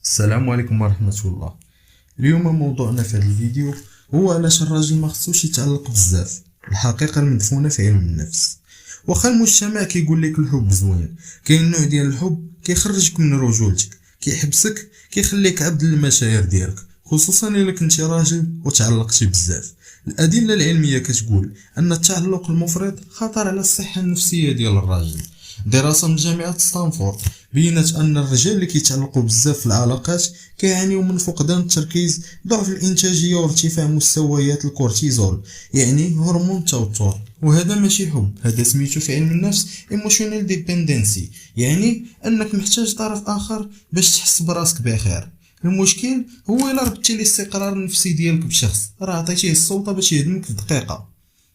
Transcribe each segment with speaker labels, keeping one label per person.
Speaker 1: السلام عليكم ورحمة الله. اليوم موضوعنا في هذا الفيديو هو علاش الراجل ما خصوش يتعلق بزاف. الحقيقة المدفونة في علم النفس. واخا المجتمع كيقول لك الحب زوين، كاين نوع ديال الحب كيخرجك من رجولتك، كيحبسك، كيخليك عبد للمشاعر ديالك، خصوصا الا كنتي راجل وتعلقتي بزاف. الادله العلميه كتقول ان التعلق المفرط خطر على الصحه النفسيه ديال الراجل. دراسة من جامعة ستانفورد بينت أن الرجال اللي كيتعلقوا بزاف في العلاقات كيعانيو من فقدان التركيز، ضعف الإنتاجية وارتفاع مستويات الكورتيزول، يعني هرمون التوتر. وهذا ماشي حب، هذا سميتو في علم النفس emotional dependency، يعني أنك محتاج طرف آخر باش تحس براسك بخير. المشكل هو إلا ربطتي الاستقرار النفسي ديالك بشخص راه عطيتيه السلطة باش يهدمك في دقيقة.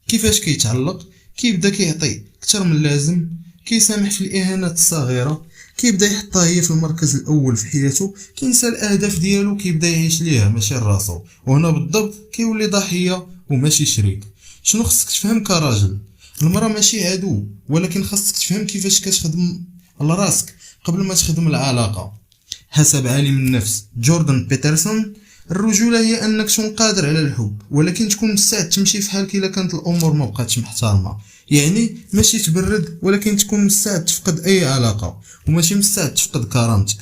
Speaker 1: كيفاش كيتعلق؟ كيبدا كيعطي كتر من اللازم، كيسامح في الاهانات الصغيره، كيبدا يحطها هي في المركز الاول في حياته، كينسى الاهداف ديالو، كيبدا يعيش ليها ماشي لراسو، وهنا بالضبط كيولي ضحيه وماشي شريك. شنو خصك تفهم كراجل؟ المراه ماشي عدو، ولكن خاصك تفهم كيفاش كتخدم على راسك قبل ما تخدم العلاقه. حسب عالم النفس جوردن بيترسون، الرجوله هي انك تكون قادر على الحب، ولكن تكون مستعد تمشي في حالك الا كانت الامور ما بقاتش محترمه. يعني ماشي تبرد، ولكن تكون مستعد تفقد اي علاقه، وماشي مستعد تفقد كرامتك.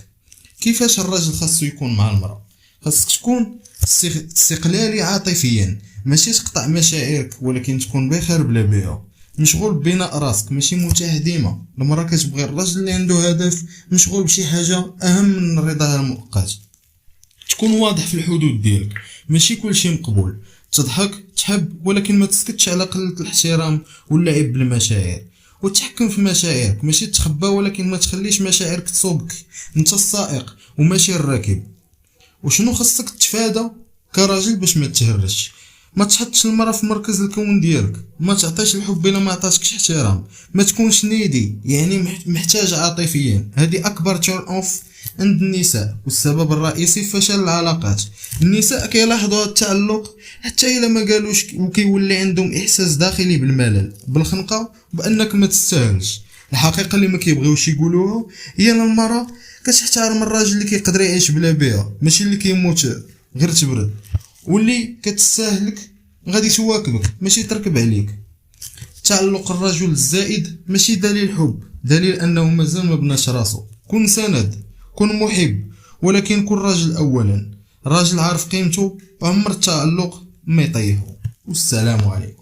Speaker 1: كيفاش الراجل خاصو يكون مع المراه؟ خاصك تكون استقلالي عاطفيا، ماشي تقطع مشاعرك، ولكن تكون بخير بلا بيها. مشغول ببناء راسك ماشي متاح ديما. المراه كتبغي الراجل اللي عنده هدف، مشغول بشي حاجه اهم من رضاها المؤقت. تكون واضح في الحدود ديالك، ماشي كلشي مقبول. تضحك تحب، ولكن ما تسكتش على قلة الاحترام واللعب بالمشاعر. وتحكم في مشاعرك، ماشي تخبى، ولكن ما تخليش مشاعرك تصوبك. انت السائق وماشي الراكب. وشنو خاصك تفادى كراجل باش ما تهرش؟ ما تحطش المرأة في مركز الكون ديالك، ما تعطيش الحب الا ما عطاتكش احترام، ما تكونش نيدي يعني محتاج عاطفيا. هذه اكبر تيرن اوف عند النساء، والسبب الرئيسي في فشل العلاقات. النساء كيلاحظوا التعلق حتى الا ما قالوش، وكيولي عندهم احساس داخلي بالملل، بالخنقه، وبانك ما تستاهلش. الحقيقه اللي ما كيبغيوش يقولوها هي ان المراه كتحترم الراجل اللي كيقدر يعيش بلا بها، ماشي اللي كيموت غير تبرد. واللي كتستاهلك غادي تواكبك ماشي تركب عليك. تعلق الرجل الزائد ماشي دليل حب، دليل انه مازال ما بناش راسو. كن سند، كن محب، ولكن كن راجل اولا. راجل عارف قيمته، عمر التعلق ما يطيحه. والسلام عليكم.